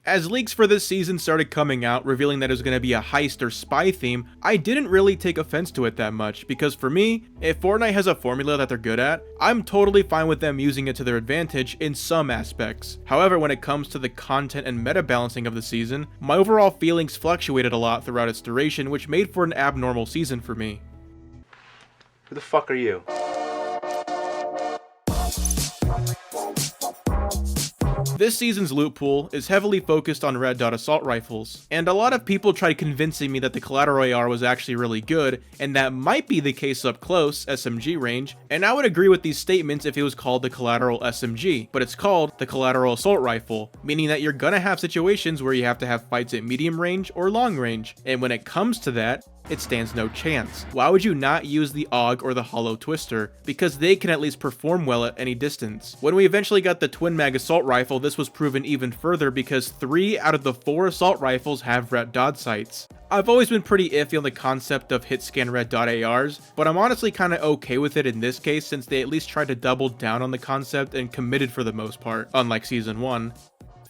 As leaks for this season started coming out, revealing that it was going to be a heist or spy theme, I didn't really take offense to it that much, because for me, if Fortnite has a formula that they're good at, I'm totally fine with them using it to their advantage in some aspects. However, when it comes to the content and meta balancing of the season, my overall feelings fluctuated a lot throughout its duration, which made for an abnormal season for me. Who the fuck are you? This season's loot pool is heavily focused on red dot assault rifles, and a lot of people tried convincing me that the collateral AR was actually really good, and that might be the case up close, SMG range, and I would agree with these statements if it was called the collateral SMG, but it's called the collateral assault rifle, meaning that you're gonna have situations where you have to have fights at medium range or long range, and when it comes to that, it stands no chance. Why would you not use the AUG or the hollow twister? Because they can at least perform well at any distance. When we eventually got the twin mag assault rifle, this was proven even further because 3 out of the 4 assault rifles have red dot sights. I've always been pretty iffy on the concept of hit scan red dot ARs, but I'm honestly kinda okay with it in this case since they at least tried to double down on the concept and committed for the most part, unlike season 1.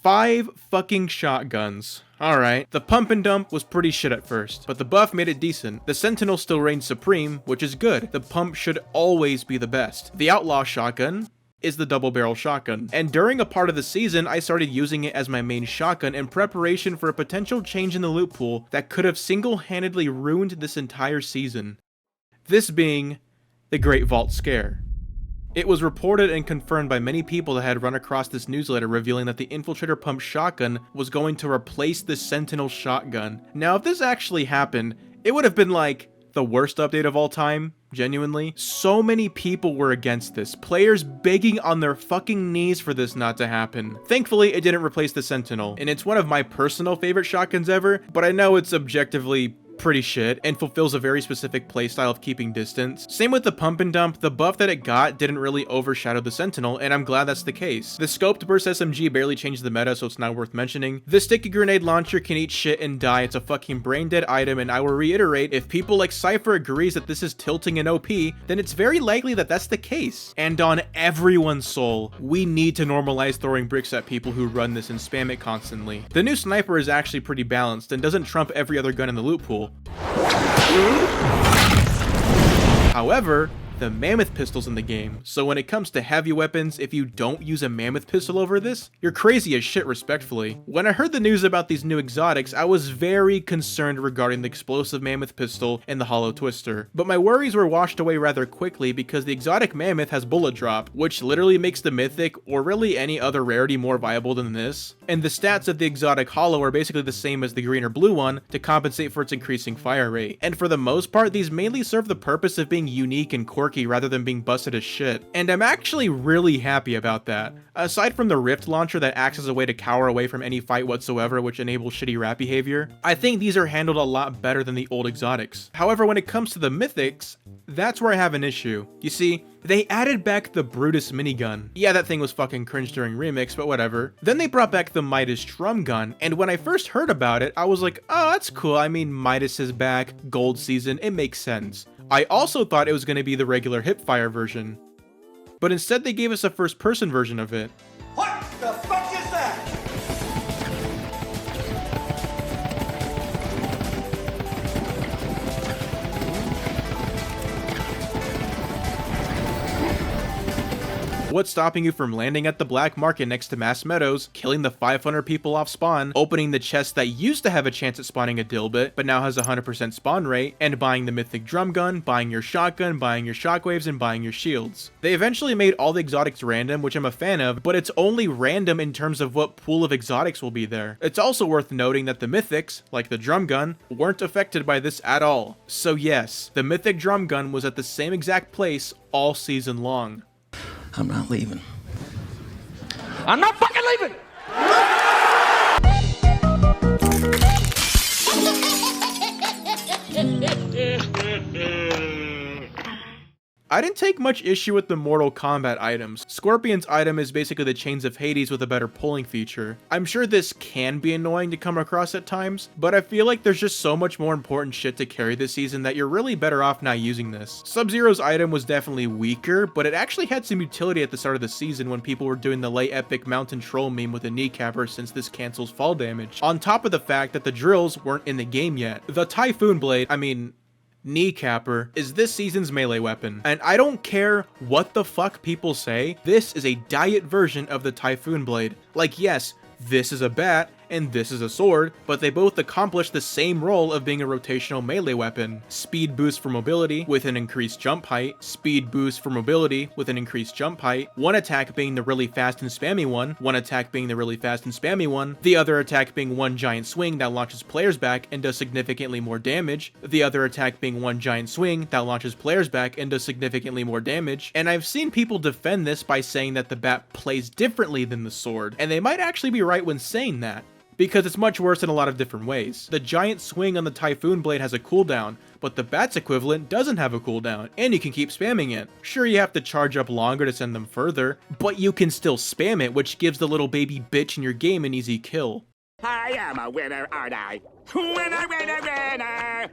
5 fucking shotguns. Alright, the pump and dump was pretty shit at first, but the buff made it decent. The Sentinel still reigns supreme, which is good. The pump should always be the best. The outlaw shotgun is the double barrel shotgun, and during a part of the season I started using it as my main shotgun in preparation for a potential change in the loot pool that could have single-handedly ruined this entire season. This being the Great Vault Scare. It was reported and confirmed by many people that had run across this newsletter revealing that the Infiltrator Pump Shotgun was going to replace the Sentinel Shotgun. Now, if this actually happened, it would have been like the worst update of all time, genuinely. So many people were against this, players begging on their fucking knees for this not to happen. Thankfully, it didn't replace the Sentinel, and it's one of my personal favorite shotguns ever, but I know it's objectively pretty shit and fulfills a very specific playstyle of keeping distance. Same with the pump and dump, the buff that it got didn't really overshadow the Sentinel, and I'm glad that's the case. The scoped burst SMG barely changed the meta, so it's not worth mentioning. The sticky grenade launcher can eat shit and die, it's a fucking brain dead item, and I will reiterate, if people like Cypher agrees that this is tilting and OP, then it's very likely that that's the case. And on everyone's soul, we need to normalize throwing bricks at people who run this and spam it constantly. The new sniper is actually pretty balanced and doesn't trump every other gun in the loot pool. However, the mammoth pistol's in the game, so when it comes to heavy weapons, if you don't use a mammoth pistol over this, you're crazy as shit respectfully. When I heard the news about these new exotics, I was very concerned regarding the explosive mammoth pistol and the hollow twister, but my worries were washed away rather quickly because the exotic mammoth has bullet drop, which literally makes the mythic, or really any other rarity, more viable than this, and the stats of the exotic hollow are basically the same as the green or blue one to compensate for its increasing fire rate, and for the most part these mainly serve the purpose of being unique and quirky rather than being busted as shit, and I'm actually really happy about that. Aside from the rift launcher that acts as a way to cower away from any fight whatsoever, which enables shitty rat behavior, I think these are handled a lot better than the old exotics. However, when it comes to the mythics, that's where I have an issue. You see, they added back the Brutus minigun. Yeah, that thing was fucking cringe during Remix, but whatever. Then they brought back the Midas drum gun, and when I first heard about it, I was like, oh, that's cool. I mean, Midas is back, gold season, it makes sense. I also thought it was going to be the regular hipfire version, but instead they gave us a first-person version of it. What the fuck is that? What's stopping you from landing at the black market next to Mass Meadows, killing the 500 people off spawn, opening the chest that used to have a chance at spawning a dilbit, but now has a 100% spawn rate, and buying the mythic drum gun, buying your shotgun, buying your shockwaves, and buying your shields? They eventually made all the exotics random, which I'm a fan of, but it's only random in terms of what pool of exotics will be there. It's also worth noting that the mythics, like the drum gun, weren't affected by this at all. So yes, the mythic drum gun was at the same exact place all season long. I'm not leaving. I'm not fucking leaving! I didn't take much issue with the Mortal Kombat items. Scorpion's item is basically the Chains of Hades with a better pulling feature. I'm sure this can be annoying to come across at times, but I feel like there's just so much more important shit to carry this season that you're really better off not using this. Sub-Zero's item was definitely weaker, but it actually had some utility at the start of the season when people were doing the lay epic mountain troll meme with a kneecapper since this cancels fall damage. On top of the fact that the drills weren't in the game yet. The Typhoon Blade, kneecapper, is this season's melee weapon. And I don't care what the fuck people say, this is a diet version of the Typhoon Blade. Like, yes, this is a bat, and this is a sword, but they both accomplish the same role of being a rotational melee weapon. Speed boost for mobility with an increased jump height, speed boost for mobility with an increased jump height, one attack being the really fast and spammy one attack being the really fast and spammy one, the other attack being one giant swing that launches players back and does significantly more damage, the other attack being one giant swing that launches players back and does significantly more damage, and I've seen people defend this by saying that the bat plays differently than the sword, and they might actually be right when saying that, because it's much worse in a lot of different ways. The giant swing on the Typhoon Blade has a cooldown, but the bat's equivalent doesn't have a cooldown, and you can keep spamming it. Sure, you have to charge up longer to send them further, but you can still spam it, which gives the little baby bitch in your game an easy kill. I am a winner, aren't I? Winner, winner!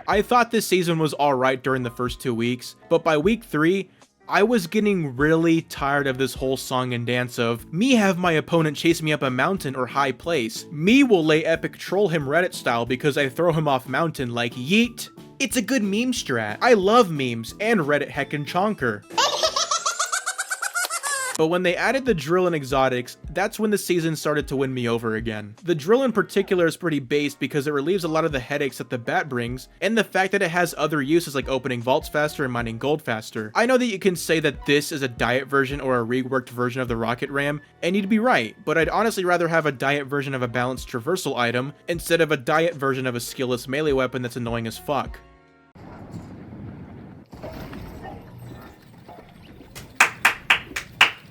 I thought this season was alright during the first 2 weeks, but by week 3, I was getting really tired of this whole song and dance of, me have my opponent chase me up a mountain or high place. Me will lay epic troll him Reddit style because I throw him off mountain like yeet. It's a good meme strat. I love memes and Reddit heckin' chonker. But when they added the drill and exotics, that's when the season started to win me over again. The drill in particular is pretty based because it relieves a lot of the headaches that the bat brings, and the fact that it has other uses like opening vaults faster and mining gold faster. I know that you can say that this is a diet version or a reworked version of the rocket ram, and you'd be right, but I'd honestly rather have a diet version of a balanced traversal item instead of a diet version of a skillless melee weapon that's annoying as fuck.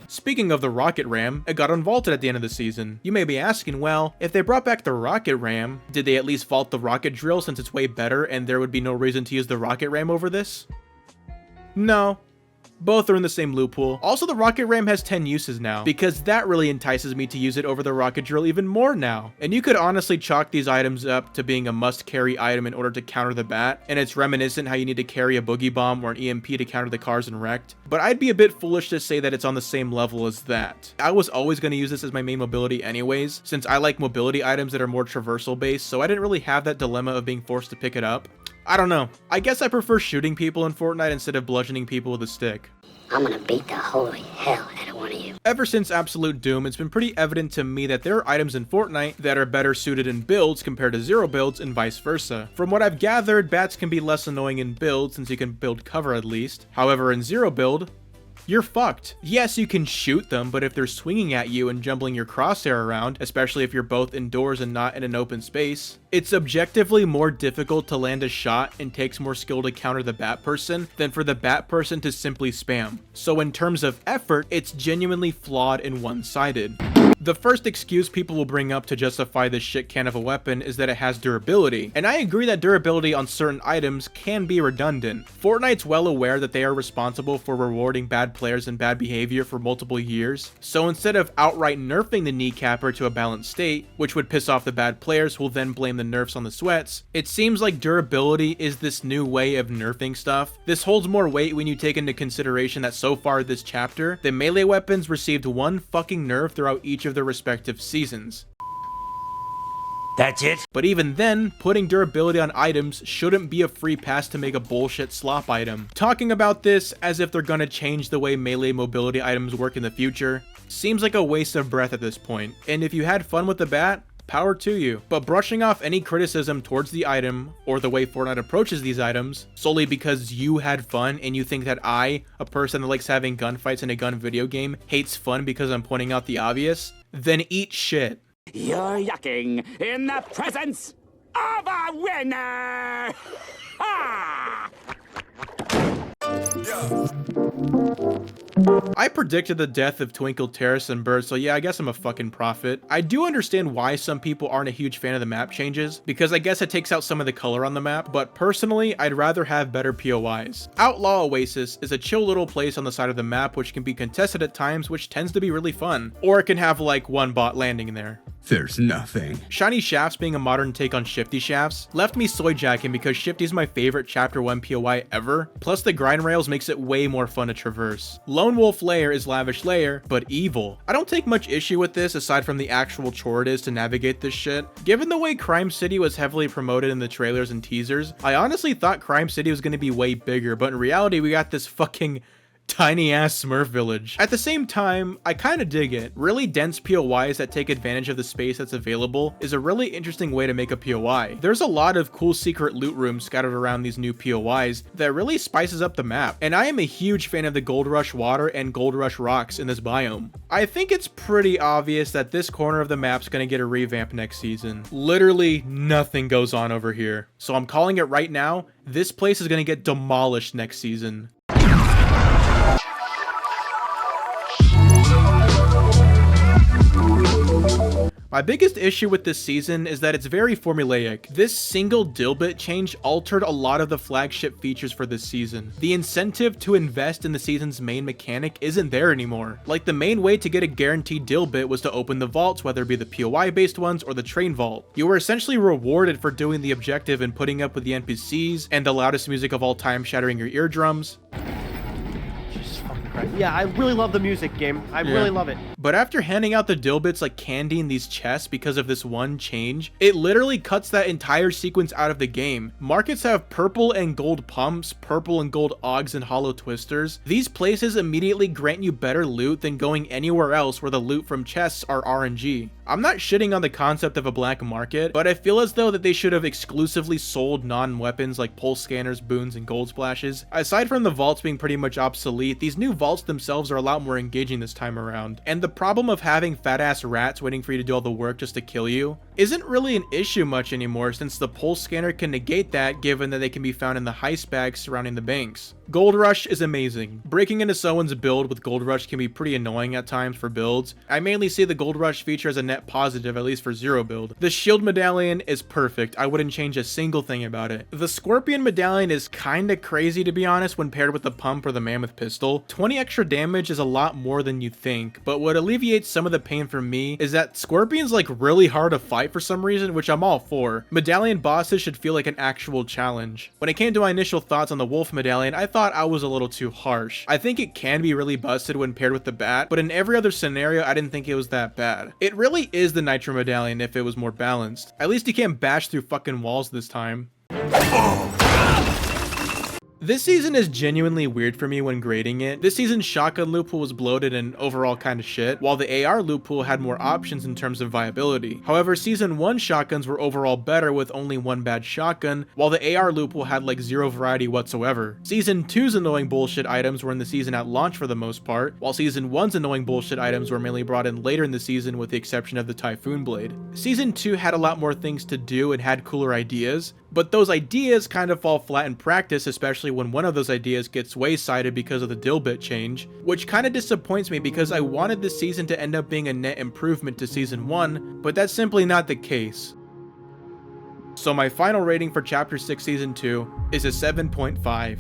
Speaking of the rocket ram, it got unvaulted at the end of the season. You may be asking, well, if they brought back the rocket ram, did they at least vault the rocket drill since it's way better and there would be no reason to use the rocket ram over this? No. Both are in the same loot pool. Also, the rocket ram has 10 uses now, because that really entices me to use it over the rocket drill even more now. And you could honestly chalk these items up to being a must-carry item in order to counter the bat, and it's reminiscent how you need to carry a boogie bomb or an EMP to counter the cars in Wrecked. But I'd be a bit foolish to say that it's on the same level as that. I was always going to use this as my main mobility anyways, since I like mobility items that are more traversal based, so I didn't really have that dilemma of being forced to pick it up. I don't know. I guess I prefer shooting people in Fortnite instead of bludgeoning people with a stick. I'm gonna beat the holy hell out of one of you. Ever since Absolute Doom, it's been pretty evident to me that there are items in Fortnite that are better suited in builds compared to zero builds and vice versa. From what I've gathered, bats can be less annoying in build since you can build cover at least. However, in zero build, you're fucked. Yes, you can shoot them, but if they're swinging at you and jumbling your crosshair around, especially if you're both indoors and not in an open space, it's objectively more difficult to land a shot and takes more skill to counter the bat person than for the bat person to simply spam. So in terms of effort, it's genuinely flawed and one-sided. The first excuse people will bring up to justify this shit can of a weapon is that it has durability, and I agree that durability on certain items can be redundant. Fortnite's well aware that they are responsible for rewarding bad players and bad behavior for multiple years, so instead of outright nerfing the kneecapper to a balanced state, which would piss off the bad players who will then blame the nerfs on the sweats, it seems like durability is this new way of nerfing stuff. This holds more weight when you take into consideration that so far this chapter, the melee weapons received one fucking nerf throughout each of their respective seasons. That's it? But even then, putting durability on items shouldn't be a free pass to make a bullshit slop item. Talking about this as if they're gonna change the way melee mobility items work in the future seems like a waste of breath at this point. And if you had fun with the bat, power to you. But brushing off any criticism towards the item or the way Fortnite approaches these items solely because you had fun and you think that I, a person that likes having gunfights in a gun video game, hates fun because I'm pointing out the obvious, then eat shit. You're yucking in the presence of a winner! Ha! Yeah. I predicted the death of Twinkle, Terrace, and Bird, so yeah, I guess I'm a fucking prophet. I do understand why some people aren't a huge fan of the map changes, because I guess it takes out some of the color on the map, but personally, I'd rather have better POIs. Outlaw Oasis is a chill little place on the side of the map which can be contested at times, which tends to be really fun. Or it can have like one bot landing in there. There's nothing. Shiny Shafts being a modern take on Shifty Shafts left me soy jacking because Shifty is my favorite chapter 1 POI ever, plus the grind rails makes it way more fun to traverse. Lone Wolf Lair is Lavish Lair, but evil. I don't take much issue with this aside from the actual chore it is to navigate this shit. Given the way Crime City was heavily promoted in the trailers and teasers, I honestly thought Crime City was going to be way bigger, but in reality we got this fucking tiny ass Smurf village. At the same time, I kinda dig it. Really dense POIs that take advantage of the space that's available is a really interesting way to make a POI. There's a lot of cool secret loot rooms scattered around these new POIs that really spices up the map, and I am a huge fan of the Gold Rush water and Gold Rush rocks in this biome. I think it's pretty obvious that this corner of the map's gonna get a revamp next season. Literally nothing goes on over here. So I'm calling it right now, this place is gonna get demolished next season. My biggest issue with this season is that it's very formulaic. This single Dilbit change altered a lot of the flagship features for this season. The incentive to invest in the season's main mechanic isn't there anymore. Like, the main way to get a guaranteed Dilbit was to open the vaults, whether it be the POI based ones or the train vault. You were essentially rewarded for doing the objective and putting up with the NPCs and the loudest music of all time shattering your eardrums. Yeah, I really love the music game. I really love it. But after handing out the Dilbits like candy in these chests because of this one change, it literally cuts that entire sequence out of the game. Markets have purple and gold pumps, purple and gold augs and hollow twisters. These places immediately grant you better loot than going anywhere else where the loot from chests are RNG. I'm not shitting on the concept of a black market, but I feel as though that they should have exclusively sold non-weapons like pulse scanners, boons, and gold splashes. Aside from the vaults being pretty much obsolete, these new vaults themselves are a lot more engaging this time around. And the problem of having fat-ass rats waiting for you to do all the work just to kill you isn't really an issue much anymore, since the pulse scanner can negate that given that they can be found in the heist bags surrounding the banks. Gold Rush is amazing. Breaking into someone's build with Gold Rush can be pretty annoying at times for builds. I mainly see the Gold Rush feature as a net positive, at least for zero build. The shield medallion is perfect. I wouldn't change a single thing about it. The scorpion medallion is kinda crazy, to be honest, when paired with the pump or the mammoth pistol. 20 extra damage is a lot more than you think, but what alleviates some of the pain for me is that scorpion's like really hard to fight for some reason, which I'm all for. Medallion bosses should feel like an actual challenge. When it came to my initial thoughts on the wolf medallion, I thought I was a little too harsh. I think it can be really busted when paired with the bat, but in every other scenario I didn't think it was that bad. It really is the nitro medallion if it was more balanced. At least you can't bash through fucking walls this time. This season is genuinely weird for me when grading it. This season's shotgun loot pool was bloated and overall kind of shit, while the AR loot pool had more options in terms of viability. However, season 1 shotguns were overall better with only one bad shotgun, while the AR loot pool had like zero variety whatsoever. Season 2's annoying bullshit items were in the season at launch for the most part, while season 1's annoying bullshit items were mainly brought in later in the season with the exception of the Typhoon Blade. Season 2 had a lot more things to do and had cooler ideas, but those ideas kind of fall flat in practice, especially when one of those ideas gets waysided because of the Dilbit change, which kind of disappoints me because I wanted this season to end up being a net improvement to season 1, but that's simply not the case. So my final rating for chapter 6 season 2 is a 7.5.